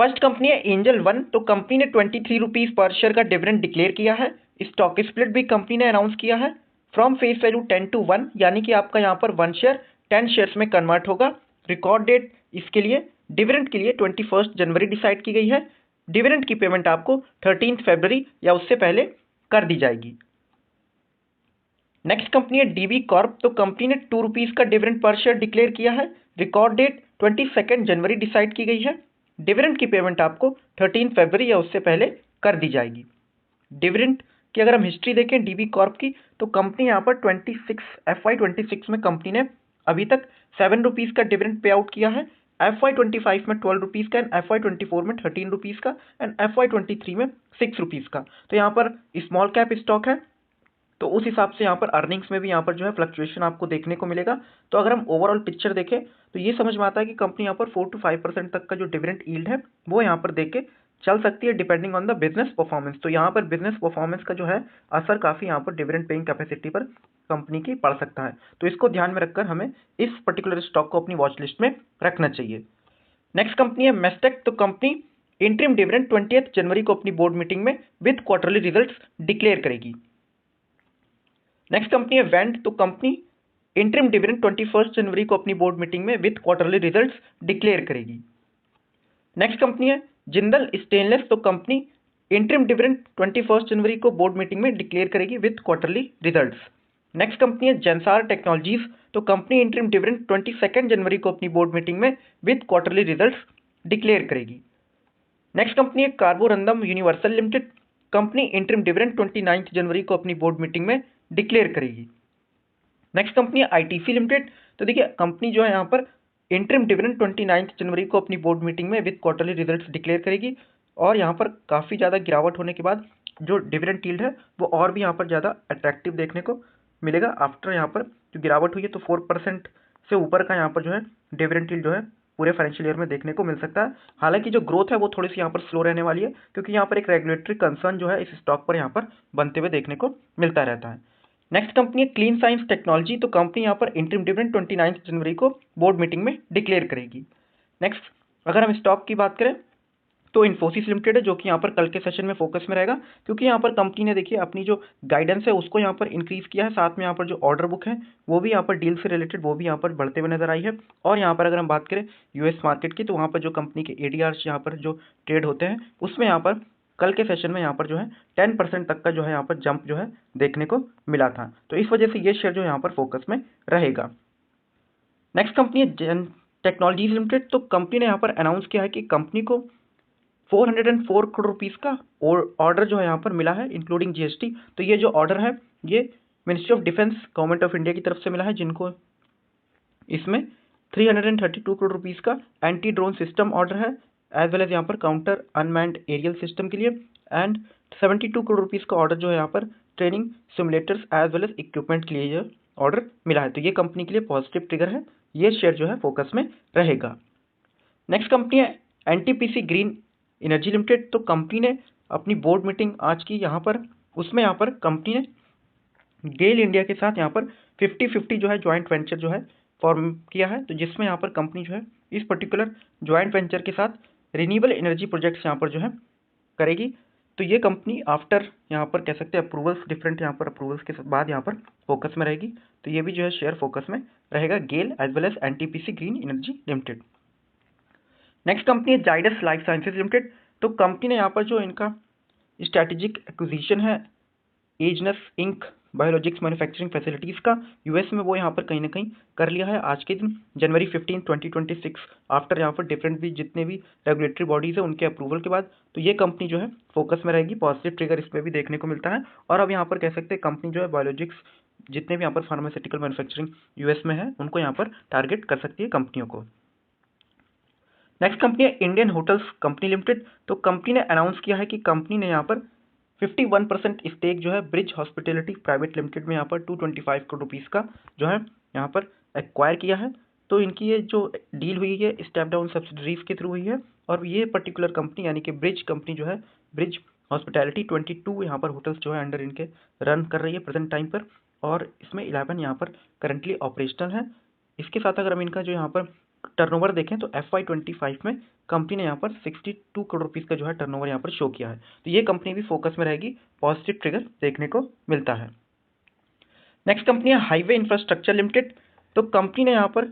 First company है angel one. तो company ने 23 रुपीज पर शेयर का डिविडेंड डिक्लेयर किया है। स्टॉक स्प्लिट भी कंपनी ने अनाउंस किया है फ्रॉम फेस वैल्यू 10 to 1, यानी कि आपका यहाँ पर 1 शेयर 10 शेयर्स में कन्वर्ट होगा। रिकॉर्ड डेट इसके लिए डिविडेंड के लिए 21 जनवरी डिसाइड की गई है। डिविडेंड की पेमेंट आपको 13 फरवरी या उससे पहले कर दी जाएगी। नेक्स्ट कंपनी है डीबी कॉर्प। तो कंपनी ने 2 रुपीज का डिविडेंड पर शेयर डिक्लेयर किया है। रिकॉर्ड डेट 22 जनवरी डिसाइड की गई है। डिविडेंड की पेमेंट आपको 13 फरवरी या उससे पहले कर दी जाएगी। डिविडेंड की अगर हम हिस्ट्री देखें डीबी कॉर्प की, तो कंपनी यहाँ पर FY26 में कंपनी ने अभी तक 7 रुपीज का डिविडेंड पे आउट किया है। FY25 में 12 रुपीज का एंड FY24 में 13 रुपीज का एंड FY23 में 6 रुपीज का। तो यहाँ पर स्मॉल कैप स्टॉक है, तो उस हिसाब से यहाँ पर अर्निंग्स में भी यहाँ पर जो है फ्लक्चुएशन आपको देखने को मिलेगा। तो अगर हम ओवरऑल पिक्चर देखें तो ये समझ में आता है कि कंपनी यहाँ पर 4 to 5% तक का जो डिविडेंड यील्ड है वो यहाँ पर देख के चल सकती है depending on the business performance. तो यहाँ पर बिजनेस परफॉर्मेंस का जो है असर काफ़ी यहाँ पर डिविडेंड पेइंग कैपेसिटी पर कंपनी की पड़ सकता है। तो इसको ध्यान में रखकर हमें इस पर्टिकुलर स्टॉक को अपनी वॉच लिस्ट में रखना चाहिए। नेक्स्ट कंपनी है मेस्टेक। तो कंपनी इंटरिम डिविडेंड 20 जनवरी को अपनी बोर्ड मीटिंग में विद क्वार्टरली रिजल्ट्स डिक्लेयर करेगी। नेक्स्ट कंपनी है वेंट। तो कंपनी इंटरिम डिविडेंड 21 जनवरी को अपनी बोर्ड मीटिंग में विद क्वार्टरली रिजल्ट्स डिक्लेयर करेगी। नेक्स्ट कंपनी है जिंदल स्टेनलेस। तो कंपनी इंटरिम डिविडेंड 21 जनवरी को बोर्ड मीटिंग में डिक्लेयर करेगी with quarterly results. Next company है जेंसार टेक्नोलॉजीज। तो कंपनी इंटरिम डिविडेंड 22 जनवरी को अपनी बोर्ड मीटिंग में विद क्वार्टरली रिजल्ट्स डिक्लेयर करेगी। नेक्स्ट कंपनी है Carborundum Universal Limited. Company interim dividend 29 जनवरी को अपनी बोर्ड मीटिंग में डिक्लेयर करेगी। नेक्स्ट कंपनी है आईटीसी लिमिटेड। तो देखिए कंपनी जो है यहाँ पर इंटरिम डिविडेंड 29 जनवरी को अपनी बोर्ड मीटिंग में विद क्वार्टरली रिजल्ट्स डिक्लेयर करेगी, और यहाँ पर काफ़ी ज़्यादा गिरावट होने के बाद जो डिविडेंड यील्ड है वो और भी यहाँ पर ज़्यादा अट्रैक्टिव देखने को मिलेगा। आफ्टर यहाँ पर जो गिरावट हुई है तो 4% से ऊपर का यहाँ पर जो है डिविडेंड यील्ड जो है पूरे फाइनेंशियल ईयर में देखने को मिल सकता है। हालांकि जो ग्रोथ है वो थोड़ी सी यहाँ पर स्लो रहने वाली है, क्योंकि यहाँ पर एक रेगुलेटरी कंसर्न जो है इस स्टॉक पर यहाँ पर बनते हुए देखने को मिलता रहता है। नेक्स्ट कंपनी है क्लीन साइंस टेक्नोलॉजी। तो कंपनी यहाँ पर इंटरिम डिविडेंड 29 जनवरी को बोर्ड मीटिंग में डिक्लेयर करेगी। नेक्स्ट अगर हम स्टॉक की बात करें तो इन्फोसिस लिमिटेड है, जो कि यहाँ पर कल के सेशन में फोकस में रहेगा, क्योंकि यहाँ पर कंपनी ने देखिए अपनी जो गाइडेंस है उसको यहाँ पर इंक्रीज किया है। साथ में यहाँ पर जो ऑर्डर बुक है वो भी यहाँ पर डील से रिलेटेड वो भी यहाँ पर बढ़ते हुए नजर आई है। और यहाँ पर अगर हम बात करें यूएस मार्केट की, तो वहाँ पर जो कंपनी के एडीआर्स यहाँ पर जो ट्रेड होते हैं उसमें यहाँ पर कल के सेशन में यहाँ पर जो है 10% तक का जो है यहाँ पर जंप जो है देखने को मिला था। तो इस वजह से ये शेयर जो यहाँ पर फोकस में रहेगा। नेक्स्ट कंपनी है जेन टेक्नोलॉजीज लिमिटेड। तो कंपनी ने यहाँ पर अनाउंस किया है कि कंपनी को 404 करोड़ रुपीस का ऑर्डर जो है यहाँ पर मिला है इंक्लूडिंग जीएसटी। तो ये जो ऑर्डर है ये ministry of defence government of India की तरफ से मिला है, जिनको इसमें 332 करोड़ रुपीस का एंटी ड्रोन सिस्टम ऑर्डर है, एज वेल एज यहाँ पर काउंटर अनमैन्ड एरियल सिस्टम के लिए, एंड 72 करोड़ रुपीस का ऑर्डर जो है यहाँ पर training simulators as well as equipment के लिए ये ऑर्डर मिला है। तो ये कंपनी के लिए पॉजिटिव ट्रिगर है, ये शेयर जो है फोकस में रहेगा। नेक्स्ट कंपनी है एनटीपीसी ग्रीन एनर्जी लिमिटेड। तो कंपनी ने अपनी बोर्ड मीटिंग आज की यहाँ पर, उसमें यहाँ पर कंपनी ने गेल इंडिया के साथ यहाँ पर 50-50 जो है ज्वाइंट वेंचर जो है फॉर्म किया है। तो जिसमें यहाँ पर कंपनी जो है इस पर्टिकुलर ज्वाइंट वेंचर के साथ रिन्यूएबल एनर्जी प्रोजेक्ट्स यहाँ पर जो है करेगी। तो ये कंपनी आफ्टर यहाँ पर कह सकते हैं अप्रूवल्स, डिफरेंट यहाँ पर अप्रूवल्स के बाद यहाँ पर फोकस में रहेगी। तो ये भी जो है शेयर फोकस में रहेगा, GAIL as well as NTPC Green Energy Limited. Next company है जाइडस लाइफ साइंसेज लिमिटेड। तो कंपनी ने यहाँ पर जो इनका स्ट्रैटेजिक एक्विजिशन है Agenus Inc biologics manufacturing facilities का यूएस में, वो यहाँ पर कहीं ना कहीं कर लिया है आज के दिन जनवरी 15, 2026 आफ्टर यहाँ पर डिफरेंट भी जितने भी रेगुलेटरी बॉडीज़ है उनके अप्रूवल के बाद। तो ये कंपनी जो है फोकस में रहेगी, पॉजिटिव ट्रिगर इसमें भी देखने को मिलता है। और अब यहाँ पर कह सकते हैं कंपनी जो है बायोलॉजिक्स जितने भी यहाँ पर फार्मास्यूटिकल मैन्युफैक्चरिंग यूएस में है उनको यहाँ पर टारगेट कर सकती है कंपनियों को। नेक्स्ट कंपनी है इंडियन होटल्स कंपनी लिमिटेड। तो कंपनी ने अनाउंस किया है कि कंपनी ने यहाँ पर 51% स्टेक जो है ब्रिज हॉस्पिटैलिटी प्राइवेट लिमिटेड में यहाँ पर 225 करोड़ रुपीज़ का जो है यहाँ पर एक्वायर किया है। तो इनकी ये जो डील हुई है स्टेप डाउन सब्सिडरीज के थ्रू हुई है, और ये पर्टिकुलर कंपनी यानी कि ब्रिज कंपनी जो है ब्रिज हॉस्पिटैलिटी 22 यहाँ पर होटल्स जो है अंडर इनके रन कर रही है प्रेजेंट टाइम पर, और इसमें 11 यहाँ पर करंटली ऑपरेशनल है। इसके साथ अगर हम इनका जो यहाँ पर टर्नओवर देखें तो FY25 में कंपनी ने यहाँ पर 62 करोड़ रुपीज़ का जो है टर्नओवर यहाँ पर शो किया है। तो ये कंपनी भी फोकस में रहेगी, पॉजिटिव ट्रिगर देखने को मिलता है। नेक्स्ट कंपनी है हाईवे इंफ्रास्ट्रक्चर लिमिटेड। तो कंपनी ने यहाँ पर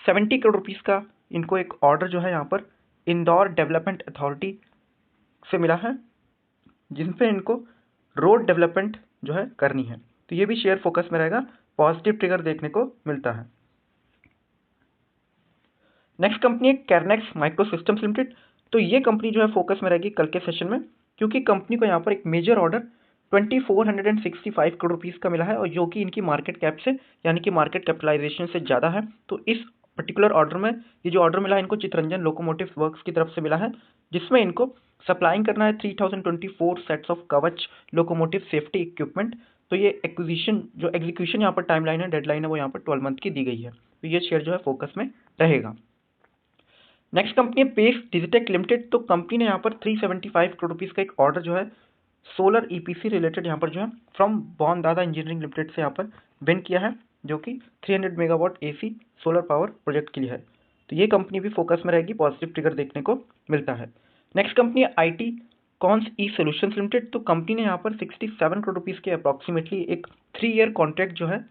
70 करोड़ रुपीज़ का इनको एक ऑर्डर जो है यहाँ पर इंदौर डेवलपमेंट अथॉरिटी से मिला है, जिन पे इनको रोड डेवलपमेंट जो है करनी है। तो ये भी शेयर फोकस में रहेगा, पॉजिटिव ट्रिगर देखने को मिलता है। नेक्स्ट कंपनी है कैरनेक्स माइक्रो सिस्टम्स लिमिटेड। तो ये कंपनी जो है फोकस में रहेगी कल के सेशन में, क्योंकि कंपनी को यहाँ पर एक मेजर ऑर्डर 2465 करोड़ रुपीज़ का मिला है, और जो कि इनकी मार्केट कैप से यानी कि मार्केट कैपिटलाइजेशन से ज़्यादा है। तो इस पर्टिकुलर ऑर्डर में ये जो ऑर्डर मिला है इनको चितरंजन लोकोमोटिव वर्क्स की तरफ से मिला है, जिसमें इनको सप्लाइंग करना है 3024 सेट्स ऑफ कवच लोकोमोटिव सेफ्टी इक्विपमेंट। तो ये एक्विजिशन जो एग्जीक्यूशन यहाँ पर टाइमलाइन है, डेडलाइन है, वो यहाँ पर 12 मंथ की दी गई है। तो ये शेयर जो है फोकस में रहेगा। नेक्स्ट कंपनी है पेस डिजिटेक लिमिटेड। तो कंपनी ने यहाँ पर 375 करोड़ रुपीज़ का एक ऑर्डर जो है सोलर EPC रिलेटेड यहाँ पर जो है फ्रॉम बॉन दादा इंजीनियरिंग लिमिटेड से यहाँ पर विन किया है, जो कि 300 megawatt AC solar power project के लिए है। तो ये कंपनी भी फोकस में रहेगी, पॉजिटिव ट्रिगर देखने को मिलता है। नेक्स्ट कंपनी है IT cons E solutions limited. तो कंपनी ने यहाँ पर 67 करोड़ रुपीज़ के अप्रॉक्सीमेटली एक 3 ईयर कॉन्ट्रैक्ट जो है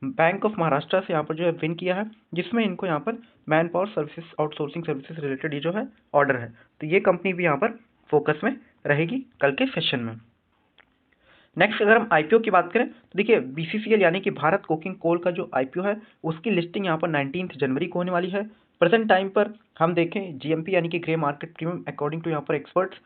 बैंक ऑफ महाराष्ट्र से यहाँ पर जो है विन किया है, जिसमें इनको यहाँ पर man power services outsourcing services related ये जो है ऑर्डर है। तो ये कंपनी भी यहाँ पर फोकस में रहेगी कल के सेशन में। नेक्स्ट अगर हम IPO की बात करें तो देखिए BCCL यानी कि भारत कोकिंग कोल का जो IPO है उसकी लिस्टिंग यहाँ पर 19 जनवरी को होने वाली है। प्रेजेंट टाइम पर हम देखें GMP यानी कि grey market premium according to यहाँ पर एक्सपर्ट्स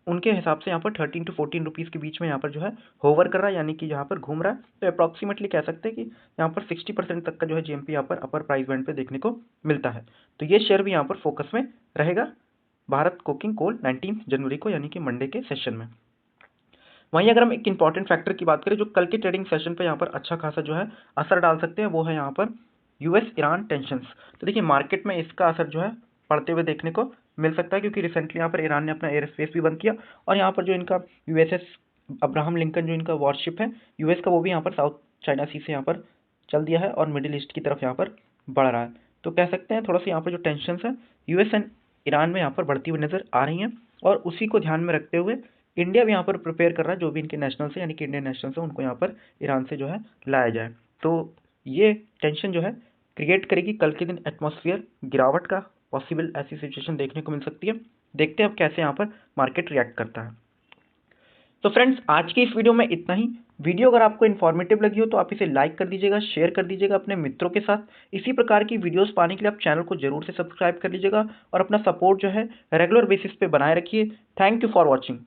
उनके हिसाब से यहाँ पर 13 to 14 रुपीज़ के बीच में यहाँ पर जो है होवर कर रहा है, यानी कि यहाँ पर घूम रहा है। तो अप्रॉक्सीमेटली कह सकते हैं कि यहाँ पर 60% तक का जो है GMP यहाँ पर अपर प्राइस बैंड पे देखने को मिलता है। तो ये शेयर भी यहाँ पर फोकस में रहेगा भारत कोकिंग कोल 19 जनवरी को यानी कि मंडे के सेशन में। वहीं अगर हम एक इंपॉर्टेंट फैक्टर की बात करें जो कल के ट्रेडिंग सेशन पे यहाँ पर अच्छा खासा जो है असर डाल सकते हैं, वो है यहाँ पर US ईरान टेंशंस। तो देखिए मार्केट में इसका असर जो है पड़ते हुए देखने को मिल सकता है, क्योंकि रिसेंटली यहाँ पर ईरान ने अपना एयर स्पेस भी बंद किया, और यहाँ पर जो इनका USS अब्राहम लिंकन जो इनका वॉरशिप है US का, वो भी यहाँ पर साउथ चाइना सी से यहाँ पर चल दिया है और मिडिल ईस्ट की तरफ यहाँ पर बढ़ रहा है। तो कह सकते हैं थोड़ा सा यहाँ पर जो टेंशन है US एंड ईरान में यहाँ पर बढ़ती हुई नज़र आ रही हैं, और उसी को ध्यान में रखते हुए इंडिया भी यहाँ पर प्रिपेयर कर रहा है जो भी इनके नेशनल से यानी कि इंडियन नेशनल से उनको यहाँ पर ईरान से जो है लाया जाए। तो ये टेंशन जो है क्रिएट करेगी कल के दिन एटमॉस्फेयर गिरावट का पॉसिबल ऐसी सिचुएशन देखने को मिल सकती है। देखते हैं अब कैसे यहाँ पर मार्केट रिएक्ट करता है। तो फ्रेंड्स आज की इस वीडियो में इतना ही। वीडियो अगर आपको इन्फॉर्मेटिव लगी हो तो आप इसे लाइक कर दीजिएगा, शेयर कर दीजिएगा अपने मित्रों के साथ। इसी प्रकार की वीडियोस पाने के लिए आप चैनल को जरूर से सब्सक्राइब कर लीजिएगा और अपना सपोर्ट जो है रेगुलर बेसिस पे बनाए रखिए। Thank you for watching.